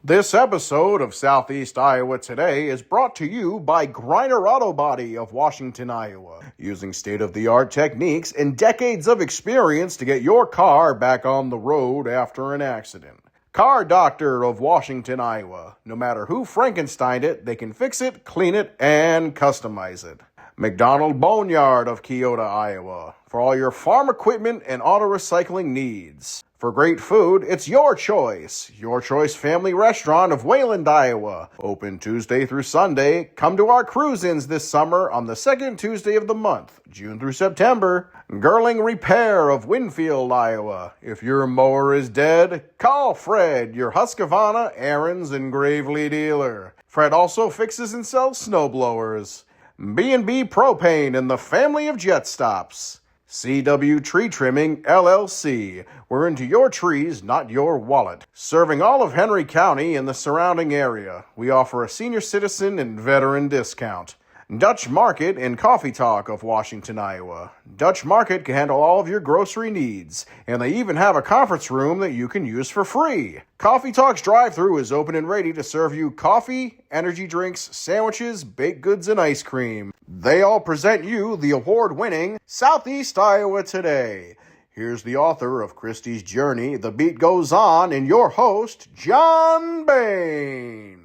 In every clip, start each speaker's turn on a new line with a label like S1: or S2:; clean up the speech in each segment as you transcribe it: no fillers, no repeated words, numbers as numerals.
S1: This episode of Southeast Iowa Today is brought to you by Griner Auto Body of Washington, Iowa, using state-of-the-art techniques and decades of experience to get your car back on the road after an accident. Car Doctor of Washington, Iowa. No matter who Frankensteined it, they can fix it, clean it, and customize it. McDonald Boneyard of Keota, Iowa, for all your farm equipment and auto recycling needs. For great food, it's Your Choice. Your Choice Family Restaurant of Wayland, Iowa. Open Tuesday through Sunday. Come to our cruise-ins this summer on the second Tuesday of the month, June through September. Girling Repair of Winfield, Iowa. If your mower is dead, call Fred, your Husqvarna, Aaron's, and Gravely dealer. Fred also fixes and sells snowblowers. B&B Propane and the family of jet stops. CW Tree Trimming, LLC. We're into your trees, not your wallet. Serving all of Henry County and the surrounding area. We offer a senior citizen and veteran discount. Dutch Market and Coffee Talk of Washington, Iowa. Dutch Market can handle all of your grocery needs, and they even have a conference room that you can use for free. Coffee Talk's drive-thru is open and ready to serve you coffee, energy drinks, sandwiches, baked goods, and ice cream. They all present you the award-winning Southeast Iowa Today. Here's the author of Christie's Journey, The Beat Goes On, and your host, John Bain.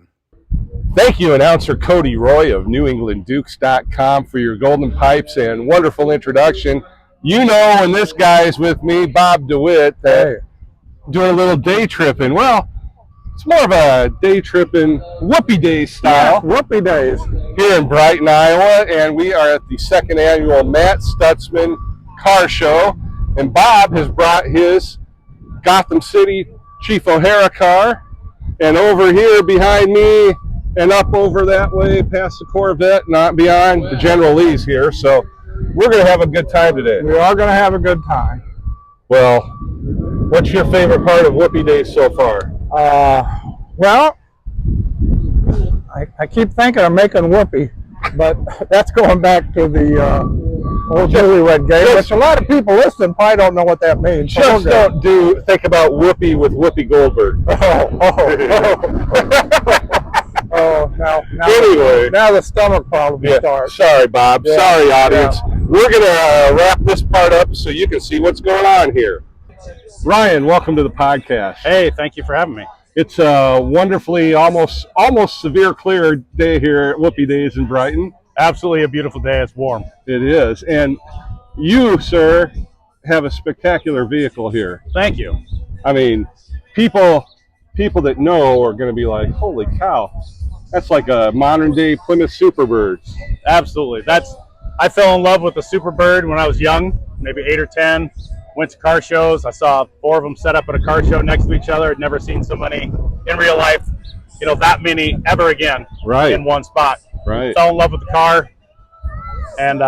S2: Thank you, announcer Cody Roy of NewEnglandDukes.com for your golden pipes and wonderful introduction. You know when this guy is with me, Bob DeWitt, doing a little day tripping. Well, it's more of a day tripping Whoopee Days style.
S3: Yeah, Whoopee Days.
S2: Here in Brighton, Iowa, and we are at the second annual Matt Stutzman Car Show. And Bob has brought his Gotham City Chief O'Hara car. And over here behind me, and up over that way past the Corvette, not beyond, the General Lee's here. So we're going to have a good time today.
S3: We are going to have a good time.
S2: Well, what's your favorite part of Whoopee Days so far?
S3: Well, I keep thinking of making whoopee, but that's going back to the old newlywed game, which a lot of people listening probably don't know what that means.
S2: Just don't think about Whoopi with Whoopi Goldberg.
S3: Now the stomach problem starts.
S2: Sorry, Bob. Yeah. Sorry, audience. Yeah. We're going to wrap this part up so you can see what's going on here. Ryan, welcome to the podcast.
S4: Hey, thank you for having me.
S2: It's a wonderfully, almost severe clear day here at Whoopee Days in Brighton.
S4: Absolutely a beautiful day. It's warm.
S2: It is. And you, sir, have a spectacular vehicle here.
S4: Thank you.
S2: I mean, people that know are going to be like, holy cow, that's like a modern day Plymouth Superbird.
S4: Absolutely. I fell in love with the Superbird when I was young, maybe 8 or 10. Went to car shows. I saw 4 of them set up at a car show next to each other. I'd never seen so many in real life, that many ever again in one spot.
S2: Right.
S4: Fell in love with the car and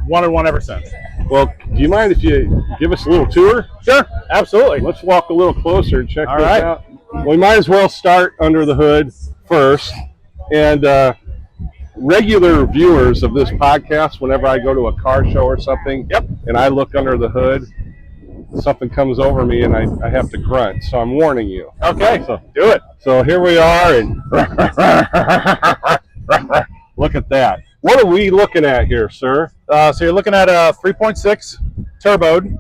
S4: wanted one ever since.
S2: Well, do you mind if you give us a little tour?
S4: Sure, absolutely.
S2: Let's walk a little closer and check
S4: this
S2: out. We might as well start under the hood first. And regular viewers of this podcast, whenever I go to a car show or something, and I look under the hood, something comes over me and I have to grunt. So I'm warning you.
S4: Okay,
S2: so
S4: do it.
S2: So here we are, and look at that. What are we looking at here, sir?
S4: So you're looking at a 3.6 turboed.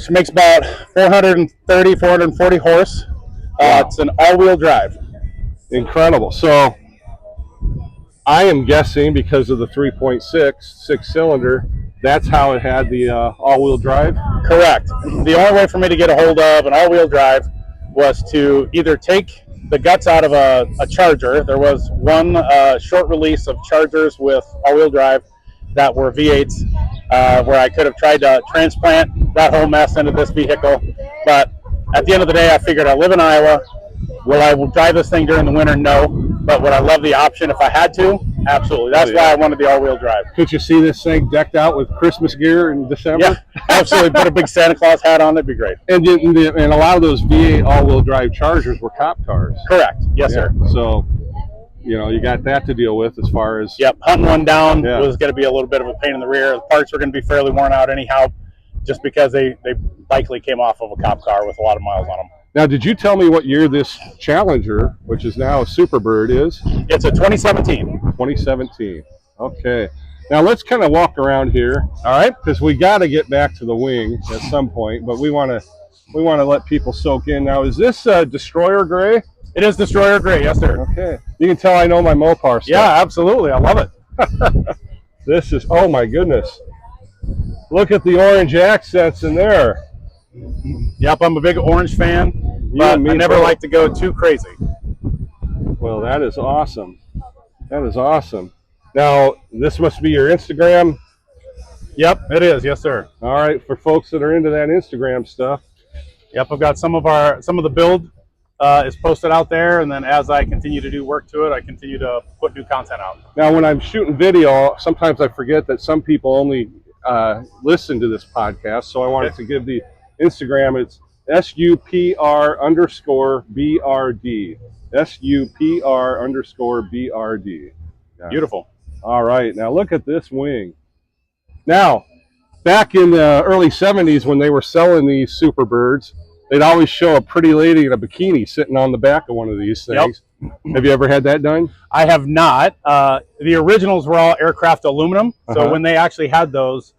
S4: She makes about 430, 440 horse. It's an all-wheel drive.
S2: Incredible. So I am guessing because of the 3.6 six-cylinder, that's how it had the all-wheel drive?
S4: Correct. The only way for me to get a hold of an all-wheel drive was to either take the guts out of a Charger. There was one short release of Chargers with all-wheel drive that were V8s where I could have tried to transplant that whole mess into this vehicle. But at the end of the day, I figured I live in Iowa. Will I drive this thing during the winter? No. But would I love the option if I had to? Absolutely. That's why I wanted the all-wheel drive.
S2: Could you see this thing decked out with Christmas gear in December?
S4: Yeah, absolutely. Put a big Santa Claus hat on. That'd be great.
S2: And a lot of those V8 all-wheel drive Chargers were cop cars.
S4: Correct. Yes, sir.
S2: So, you got that to deal with as far as...
S4: Yep. Hunting one down was going to be a little bit of a pain in the rear. The parts were going to be fairly worn out anyhow, just because they likely came off of a cop car with a lot of miles on them.
S2: Now, did you tell me what year this Challenger, which is now a Superbird, is?
S4: It's a 2017.
S2: 2017. Okay. Now let's kind of walk around here, all right? Because we got to get back to the wing at some point, but we want to let people soak in. Now, is this Destroyer Gray?
S4: It is Destroyer Gray, yes, sir.
S2: Okay. You can tell I know my Mopar stuff.
S4: Yeah, absolutely. I love it.
S2: This is, oh my goodness. Look at the orange accents in there.
S4: Yep, I'm a big orange fan, but I never like to go too crazy.
S2: Well, that is awesome. That is awesome. Now, this must be your Instagram.
S4: Yep, it is. Yes, sir.
S2: All right, for folks that are into that Instagram stuff.
S4: Yep, I've got some of the build is posted out there, and then as I continue to do work to it, I continue to put new content out.
S2: Now, when I'm shooting video, sometimes I forget that some people only listen to this podcast, so I wanted to give the Instagram. It's SUPR_BRD. SUPR_BRD. Yeah.
S4: Beautiful.
S2: All right, now look at this wing. Now, back in the early 70s when they were selling these Superbirds, they'd always show a pretty lady in a bikini sitting on the back of one of these things. Yep. Have you ever had that done?
S4: I have not. The originals were all aircraft aluminum, so when they actually had those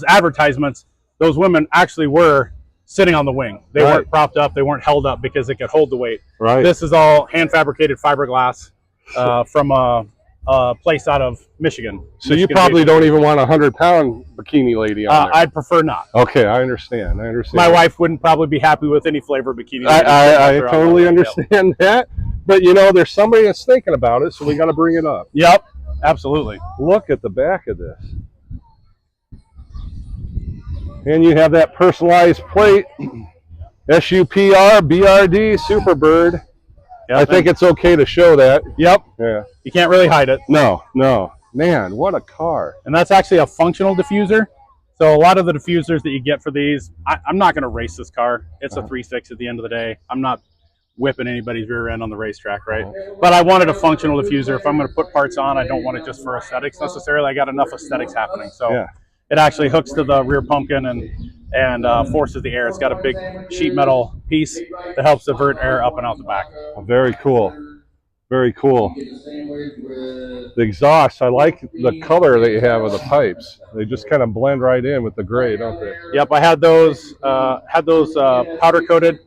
S4: advertisements, those women actually were sitting on the wing. They weren't propped up, they weren't held up because it could hold the weight.
S2: Right.
S4: This is all hand-fabricated fiberglass from a place out of Michigan.
S2: So you probably don't even want a 100-pound bikini lady on there.
S4: I'd prefer not.
S2: Okay, I understand.
S4: My wife wouldn't probably be happy with any flavor bikini.
S2: I totally understand that. But, you know, there's somebody that's thinking about it, so we got to bring it up.
S4: Yep, absolutely.
S2: Look at the back of this. And you have that personalized plate, SUPR BRD Superbird. Yep, I think it's okay to show that.
S4: Yep.
S2: Yeah.
S4: You can't really hide it.
S2: No. Man, what a car.
S4: And that's actually a functional diffuser. So a lot of the diffusers that you get for these, I'm not going to race this car. It's a 3.6 at the end of the day. I'm not whipping anybody's rear end on the racetrack, right? But I wanted a functional diffuser. If I'm going to put parts on, I don't want it just for aesthetics necessarily. I got enough aesthetics happening. So it actually hooks to the rear pumpkin and forces the air. It's got a big sheet metal piece that helps divert air up and out the back.
S2: Very cool. Very cool. The exhaust, I like the color that you have of the pipes. They just kind of blend right in with the gray, don't they?
S4: Yep, I had those powder coated.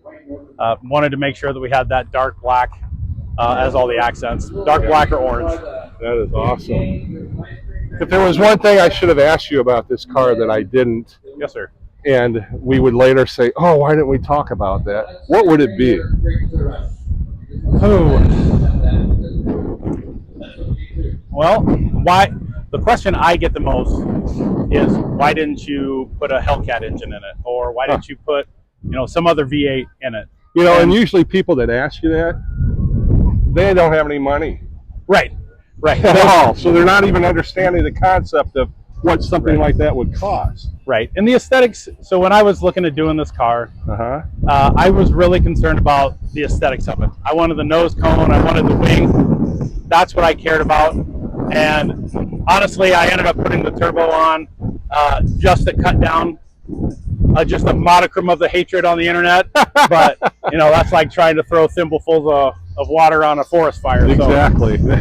S4: Wanted to make sure that we had that dark black as all the accents. Dark black or orange.
S2: That is awesome. If there was one thing I should have asked you about this car that I didn't.
S4: Yes, sir.
S2: And we would later say, oh, why didn't we talk about that? What would it be?
S4: Well, the question I get the most is why didn't you put a Hellcat engine in it, or why didn't you put some other V8 in it?
S2: And usually people that ask you that, they don't have any money.
S4: Right.
S2: At all. So they're not even understanding the concept of what something like that would cost.
S4: Right. And the aesthetics, so when I was looking at doing this car, I was really concerned about the aesthetics of it. I wanted the nose cone, I wanted the wing. That's what I cared about. And honestly, I ended up putting the turbo on just to cut down just a modicum of the hatred on the internet. But, that's like trying to throw thimblefuls of water on a forest fire.
S2: Exactly.
S4: So,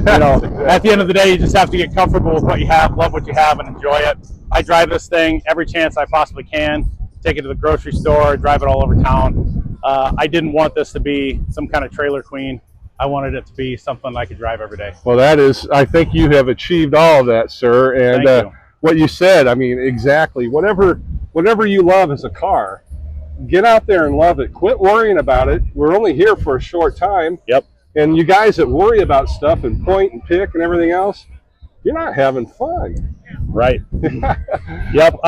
S4: at the end of the day, you just have to get comfortable with what you have, love what you have, and enjoy it. I drive this thing every chance I possibly can, take it to the grocery store, drive it all over town. I didn't want this to be some kind of trailer queen. I wanted it to be something I could drive every day.
S2: Well, I think you have achieved all of that, sir. And
S4: Thank you.
S2: What you said, I mean, exactly. Whatever you love as a car, get out there and love it. Quit worrying about it. We're only here for a short time.
S4: Yep.
S2: And you guys that worry about stuff and point and pick and everything else, you're not having fun.
S4: Right. Yep.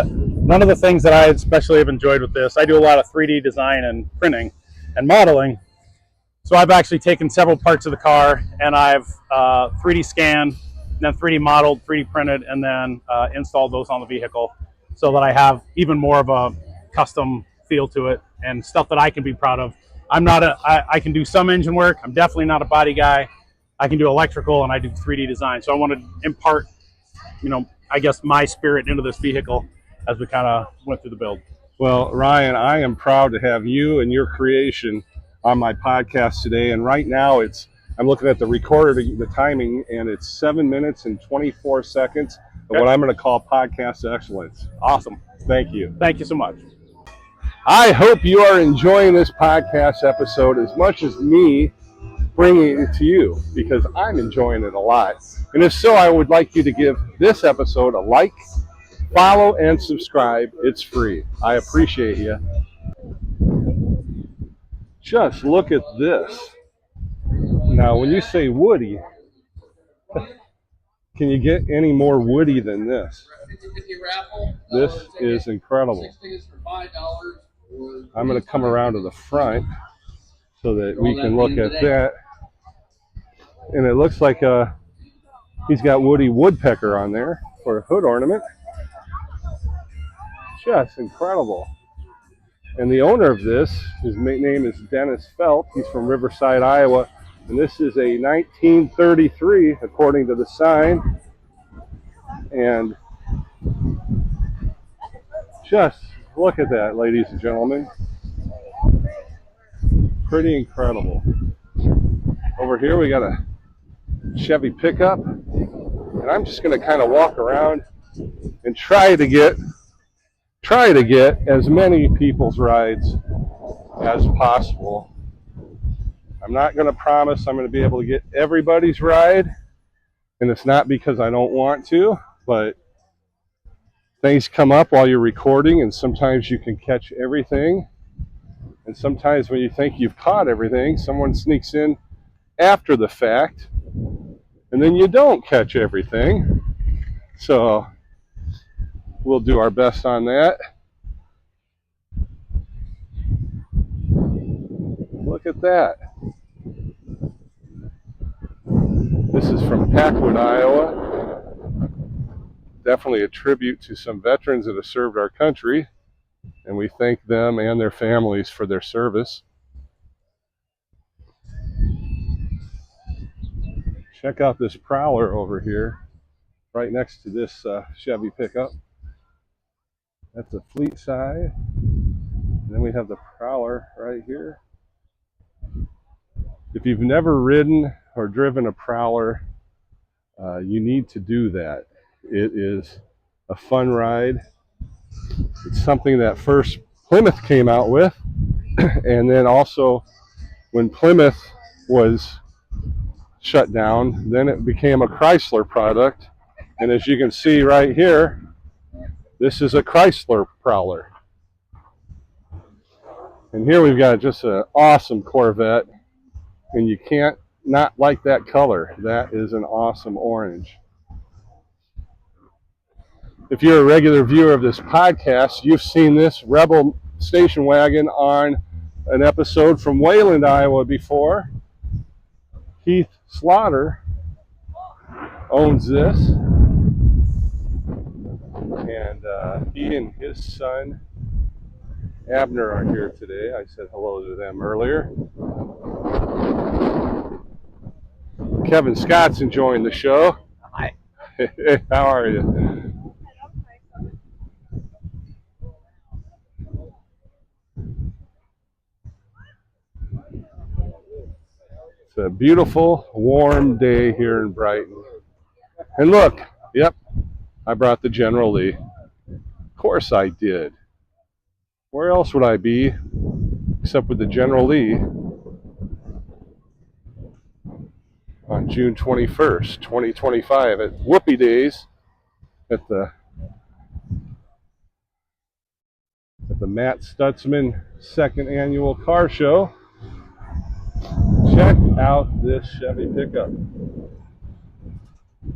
S4: One of the things that I especially have enjoyed with this, I do a lot of 3D design and printing and modeling. So I've actually taken several parts of the car and I've 3D scanned, then 3D modeled, 3D printed, and then installed those on the vehicle so that I have even more of a custom feel to it and stuff that I can be proud of. I can do some engine work. I'm definitely not a body guy. I can do electrical and I do 3D design. So I want to impart, I guess my spirit into this vehicle as we kind of went through the build.
S2: Well, Ryan, I am proud to have you and your creation on my podcast today. And right now I'm looking at the recorder, the timing, and it's 7 minutes and 24 seconds of what I'm going to call podcast excellence.
S4: Awesome.
S2: Thank you.
S4: Thank you so much.
S2: I hope you are enjoying this podcast episode as much as me bringing it to you, because I'm enjoying it a lot. And if so, I would like you to give this episode a like, follow, and subscribe. It's free. I appreciate you. Just look at this. Now, when you say woody, can you get any more woody than this? This is incredible. I'm going to come around to the front so that we can look at that. And it looks like he's got Woody Woodpecker on there for a hood ornament. Just incredible. And the owner of this, his name is Dennis Felt. He's from Riverside, Iowa. And this is a 1933, according to the sign. And just look at that, ladies and gentlemen. Pretty incredible. Over here we got a Chevy pickup. And I'm just going to kind of walk around and try to get as many people's rides as possible. I'm not going to promise I'm going to be able to get everybody's ride, and it's not because I don't want to, but things come up while you're recording, and sometimes you can catch everything, and sometimes when you think you've caught everything, someone sneaks in after the fact, and then you don't catch everything. So we'll do our best on that. Look at that. This is from Packwood, Iowa. Definitely a tribute to some veterans that have served our country, and we thank them and their families for their service. Check out this Prowler over here, right next to this Chevy pickup. That's a fleet side. And then we have the Prowler right here. If you've never ridden or driven a Prowler, you need to do that. It is a fun ride. It's something that first Plymouth came out with, and then also when Plymouth was shut down, then it became a Chrysler product. And as you can see right here, this is a Chrysler Prowler. And here we've got just an awesome Corvette, and you can't not like that color. That is an awesome orange. If you're a regular viewer of this podcast, you've seen this Rebel station wagon on an episode from Wayland, Iowa before. Heath Slaughter owns this, and he and his son Abner are here today. I said hello to them earlier. Kevin Scott's enjoying the show.
S5: Hi.
S2: How are you? It's a beautiful, warm day here in Brighton. And look, yep, I brought the General Lee. Of course I did. Where else would I be except with the General Lee on June 21st, 2025 at Whoopee Days at the Matt Stutzman second annual car show. Check out this Chevy pickup.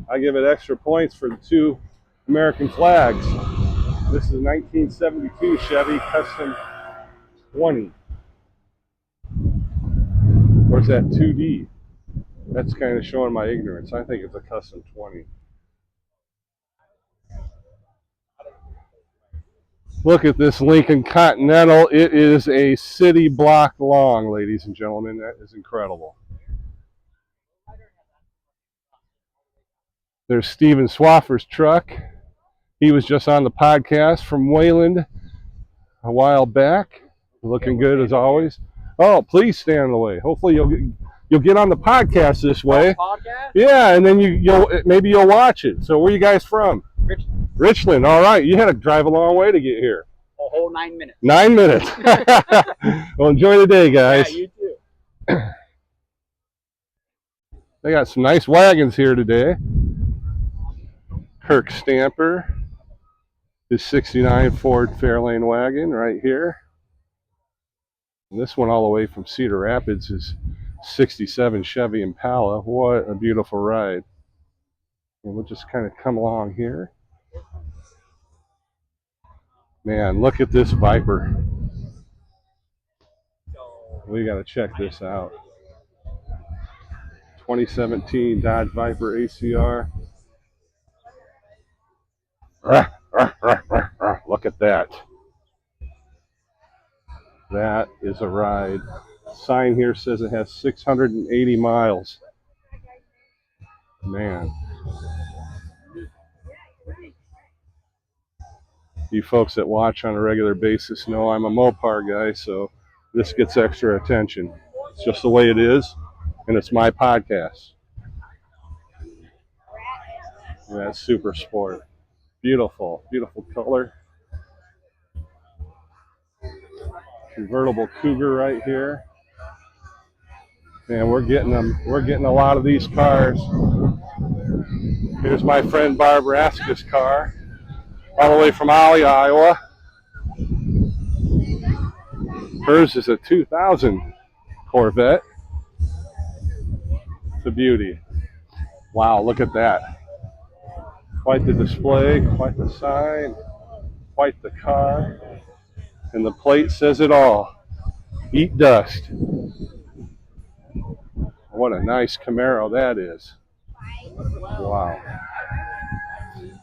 S2: I give it extra points for the two American flags. This is a 1972 Chevy Custom 20. Or is that 2D? That's kind of showing my ignorance. I think it's a Custom 20. Look at this Lincoln Continental. It is a city block long, ladies and gentlemen. That is incredible. There's Steven Swaffer's truck. He was just on the podcast from Wayland. a while back. Looking good as always. Oh, please stay on the way. Hopefully you'll get on the podcast this way.
S5: Podcast?
S2: Yeah, and then maybe you'll watch it. So where are you guys from?
S5: Richmond.
S2: Richland. All right. You had to drive a long way to get here.
S5: A whole 9 minutes.
S2: 9 minutes. Well, enjoy the day, guys.
S5: Yeah, you too.
S2: They got some nice wagons here today. Kirk Stamper, his 69 Ford Fairlane wagon right here. And this one all the way from Cedar Rapids is 67 Chevy Impala. What a beautiful ride. And we'll just kind of come along here. Man, look at this Viper. We got to check this out. 2017 Dodge Viper ACR. Look at that. That is a ride. Sign here says it has 680 miles. Man. You folks that watch on a regular basis know I'm a Mopar guy, so this gets extra attention. It's just the way it is, and it's my podcast. That's Super Sport. Beautiful, beautiful color. Convertible Cougar right here. Man, we're getting them. We're getting a lot of these cars. Here's my friend Barb Raska's car, all the way from Ollie, Iowa. Hers is a 2000 Corvette. It's a beauty. Wow, look at that. Quite the display, quite the sign, quite the car. And the plate says it all. Eat dust. What a nice Camaro that is. Wow.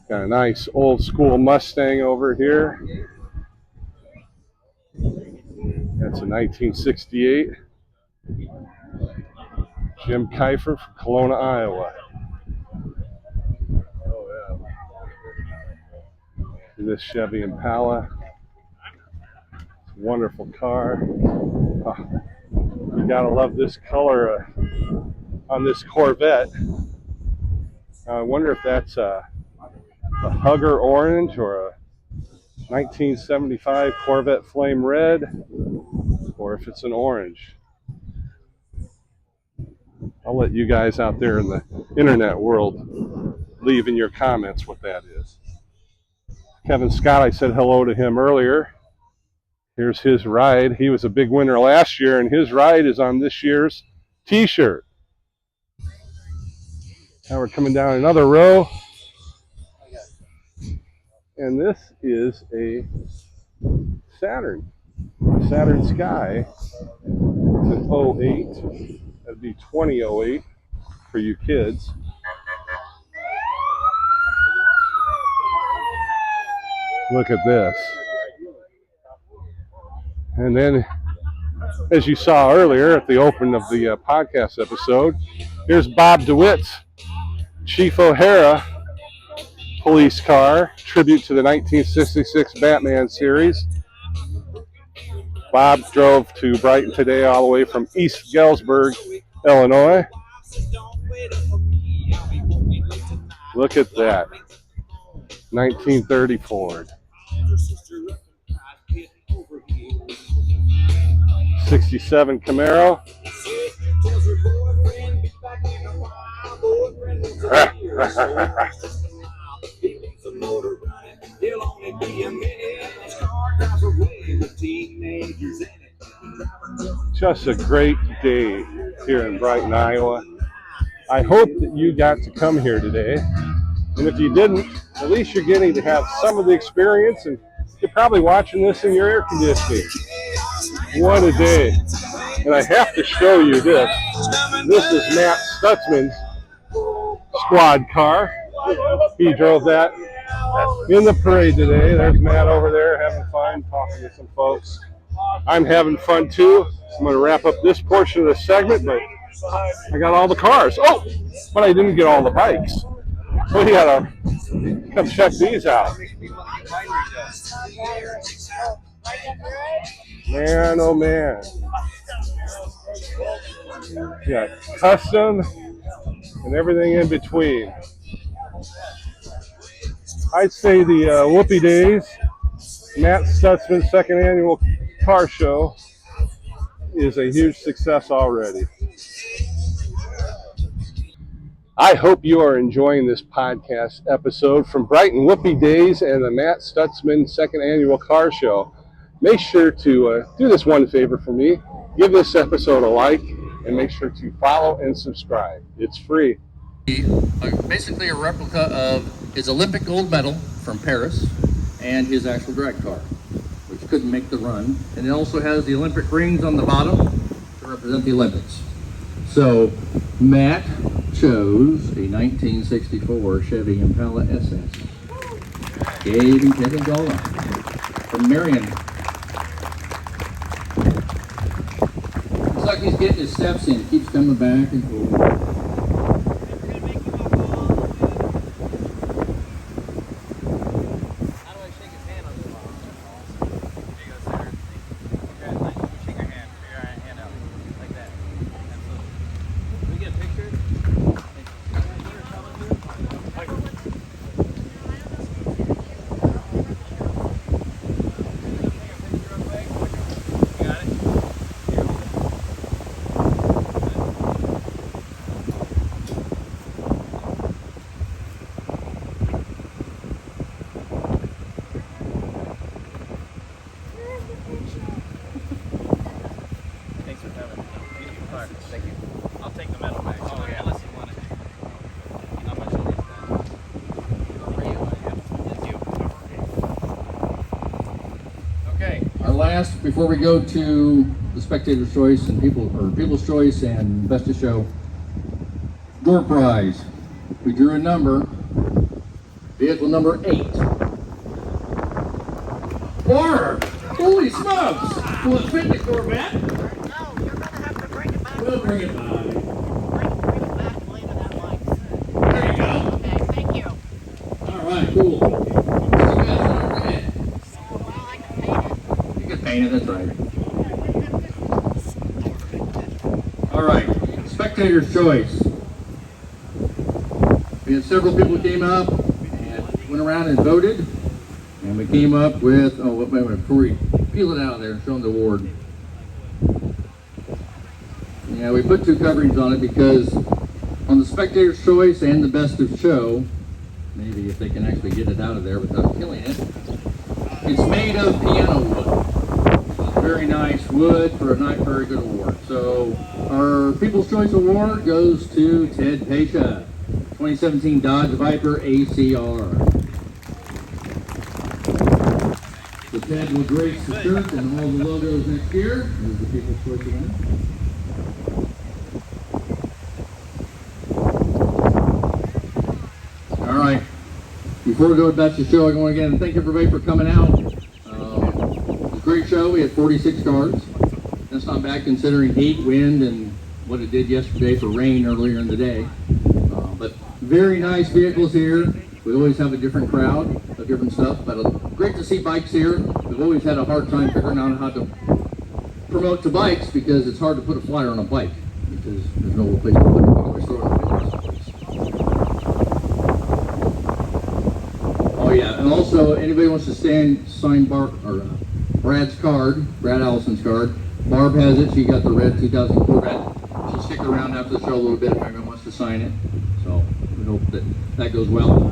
S2: Got a nice old school Mustang over here. That's a 1968. Jim Kiefer from Kelowna, Iowa. Oh, yeah. This Chevy Impala. It's a wonderful car. Oh, you gotta love this color on this Corvette. I wonder if that's a Hugger Orange or a 1975 Corvette Flame Red, or if it's an orange. I'll let you guys out there in the internet world leave in your comments what that is. Kevin Scott, I said hello to him earlier. Here's his ride. He was a big winner last year, and his ride is on this year's t-shirt. Now we're coming down another row. And this is a Saturn Sky. It's an 08. That'd be 2008 for you kids. Look at this. And then, as you saw earlier at the open of the podcast episode, here's Bob DeWitt's Chief O'Hara police car, tribute to the 1966 Batman series. Bob drove to Brighton today all the way from East Galesburg, Illinois. Look at that. 1930 Ford. 67 Camaro. Just a great day here in Brighton, Iowa. I hope that you got to come here today. And if you didn't, at least you're getting to have some of the experience, and you're probably watching this in your air conditioning. What a day. And I have to show you this. This is Matt Stutzman's squad car. He drove that in the parade today. There's Matt over there having fun, talking to some folks. I'm having fun too. I'm going to wrap up this portion of the segment, but I got all the cars. Oh, but I didn't get all the bikes. We got to come check these out. Man, oh man. Yeah, custom and everything in between. I'd say the Whoopee Days, Matt Stutzman's second annual car show, is a huge success already. I hope you are enjoying this podcast episode from Brighton Whoopee Days and the Matt Stutzman second annual car show. Make sure to do this one favor for me. Give this episode a like and make sure to follow and subscribe. It's free.
S6: Basically a replica of his Olympic gold medal from Paris and his actual drag car, which couldn't make the run. And it also has the Olympic rings on the bottom to represent the Olympics. So Matt chose a 1964 Chevy Impala SS. Gave him $10 from Marion. Looks like he's getting his steps in. Keeps coming back and forth.
S7: Thank you. I'll take the medal back. Oh, yeah. Unless you want it. How much are these then? For you.
S6: Okay. Our last, before we go to the spectator's choice and people's choice and best of show, door prize. We drew a number. Vehicle number 8. Barb! Holy smokes! Will it fit the Corvette?
S5: No, you're gonna have to bring it back.
S6: We'll bring it by.
S5: Bring it back and leave it at Mike's.
S6: There you go.
S5: Okay, thank you.
S6: All right, cool. So you guys are go ahead.
S5: Well, I can paint it.
S6: You can paint it, that's right. All right, spectator's choice. We had several people who came up and went around and voted, and we came up with, wait a minute, before we peel it out of there and show them the award. Yeah, we put 2 coverings on it because on the spectator's choice and the best of show, maybe if they can actually get it out of there without killing it, it's made of piano wood. Very nice wood for a very good award. So our People's Choice Award goes to Ted Pasha, 2017 Dodge Viper ACR. The Ted will grace the shirt and all the logos next year. There's the People's Choice Award. All right. Before we go back to the show, I want to again thank everybody for coming out. It was a great show. We had 46 cars. That's not bad considering heat, wind, and what it did yesterday for rain earlier in the day. But very nice vehicles here. We always have a different crowd of different stuff, but great to see bikes here. We've always had a hard time figuring out how to promote to bikes because it's hard to put a flyer on a bike because there's no place to put it. You always throw it on the business. Oh yeah, and also anybody wants to sign Brad's card, Brad Allison's card. Barb has it. She got the red 2000 Corvette. She'll stick around after the show a little bit if anyone wants to sign it. So we hope that goes well.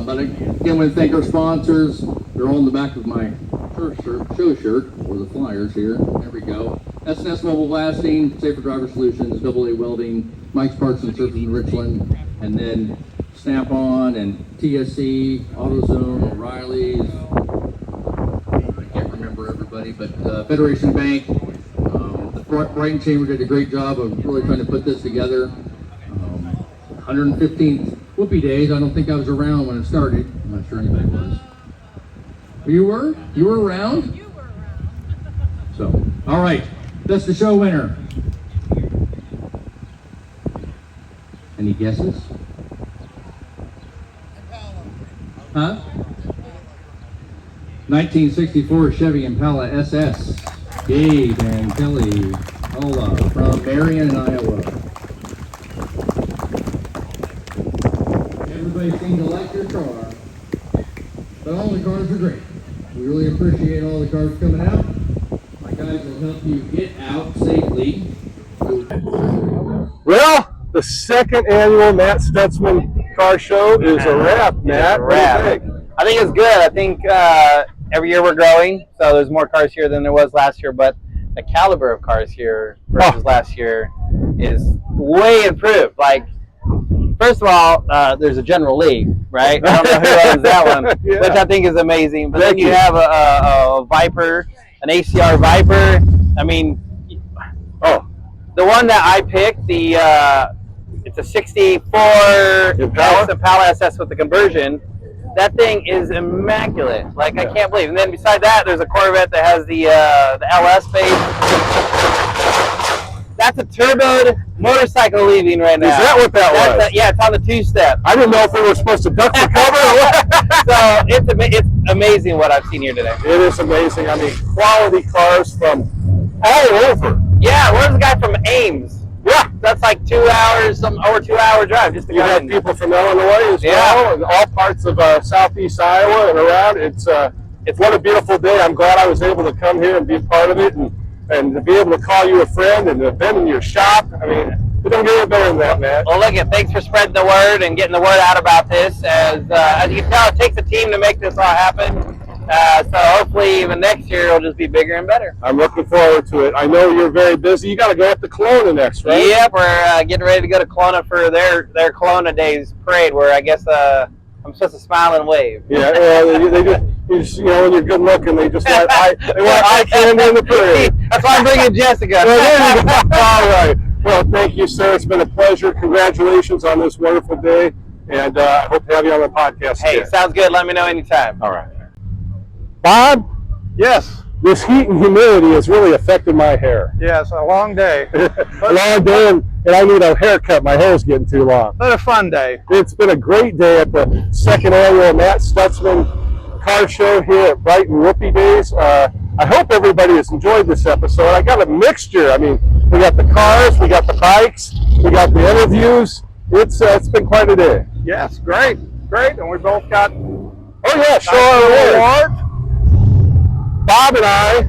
S6: But again, we want to thank our sponsors. They're all in the back of my show shirt, or the flyers here. There we go. S&S Mobile Blasting, Safer Driver Solutions, AA Welding, Mike's Parts and Service in Richland, and then Snap-on and TSC, AutoZone, O'Reilly's. I can't remember everybody, but Federation Bank. The Brighton Chamber did a great job of really trying to put this together. 115th Whoopee Days. I don't think I was around when it started. I'm not sure anybody was. You were? You were around? You were around. So, all right. That's the show winner. Any guesses? Huh? 1964 Chevy Impala SS. Gabe and Kelly Ola from Marion, Iowa. Everybody seemed to like your car, but all the cars are great. We really appreciate all the cars coming out. My guys will help you get out safely.
S2: Well, the second annual Matt Stutzman Car Show is a wrap, Matt. What do you think?
S7: I think it's good. I think every year we're growing, so there's more cars here than there was last year, but the caliber of cars here versus last year is way improved. Like, first of all, there's a General Lee, right? I don't know who owns that one,
S2: Yeah.
S7: which I think is amazing. But then you have a Viper, an ACR Viper. I mean, the one that I picked, it's a 64 Impala SS with the conversion. That thing is immaculate. Like, I can't believe. And then beside that, there's a Corvette that has the LS base. That's a turboed motorcycle leaving right now.
S2: Is that what that was?
S7: Yeah, it's on the two-step.
S2: I didn't know if we were supposed to duck for cover or what.
S7: So it's amazing what I've seen here today.
S2: It is amazing. I mean, quality cars from all over.
S7: Yeah, where's the guy from Ames?
S2: Yeah.
S7: That's like 2 hours, over 2 hour drive just to
S2: You
S7: go
S2: have
S7: in.
S2: people from Illinois as well, and all parts of southeast Iowa and around. It's what a beautiful day. I'm glad I was able to come here and be a part of it, and to be able to call you a friend and have been in your shop. I mean, it don't get any better than that, man.
S7: Well, look, thanks for spreading the word and getting the word out about this. As you can tell, it takes a team to make this all happen. So hopefully even next year it'll just be bigger and better.
S2: I'm looking forward to it. I know you're very busy. You got to go up to Kelowna next, right?
S7: Yep, we're getting ready to go to Kelowna for their Kelowna Days parade, where I guess I'm supposed to smile and wave.
S2: Yeah, they just, you know, when you're good looking, they just want eye candy in the parade.
S7: That's why I'm bringing Jessica.
S2: Well, there you go. All right. Well, thank you, sir. It's been a pleasure. Congratulations on this wonderful day, and I hope to have you on the podcast
S7: Hey,
S2: again.
S7: sounds good. Let me know anytime.
S2: All right. Bob,
S3: Yes.
S2: this heat and humidity has really affected my hair.
S3: Yes, a long day,
S2: A long day, and I need a haircut. My hair's getting too long.
S3: but a fun day.
S2: It's been a great day at the second annual Matt Stutzman Car Show here at Brighton Whoopee Days. I hope everybody has enjoyed this episode. I got a mixture. I mean, we got the cars, we got the bikes, we got the interviews. It's been quite a day.
S3: Yes, great, and we both got
S2: Oh yeah, show our award. Bob and I,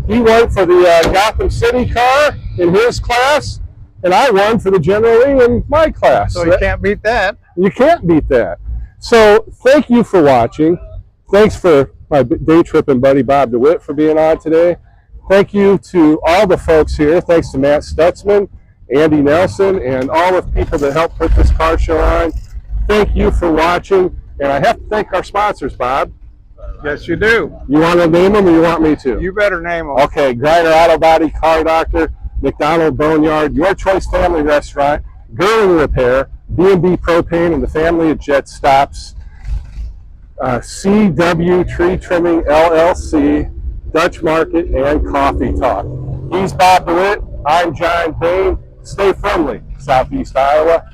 S2: he won for the Gotham City car in his class, and I won for the General Lee in my class.
S3: so you can't beat that.
S2: You can't beat that. So thank you for watching. Thanks for my day tripping buddy Bob DeWitt for being on today. Thank you to all the folks here. Thanks to Matt Stutzman, Andy Nelson, and all the people that helped put this car show on. Thank you for watching. And I have to thank our sponsors, Bob.
S3: Yes, you do.
S2: You want to name them or you want me to?
S3: You better name them.
S2: Okay, Griner Auto Body, Car Doctor, McDonald Boneyard, Your Choice Family Restaurant, Girling Repair, B&B Propane, and the family of Jet Stops, CW Tree Trimming LLC, Dutch Market, and Coffee Talk. He's Bob DeWitt. I'm John Bain. Stay friendly, Southeast Iowa.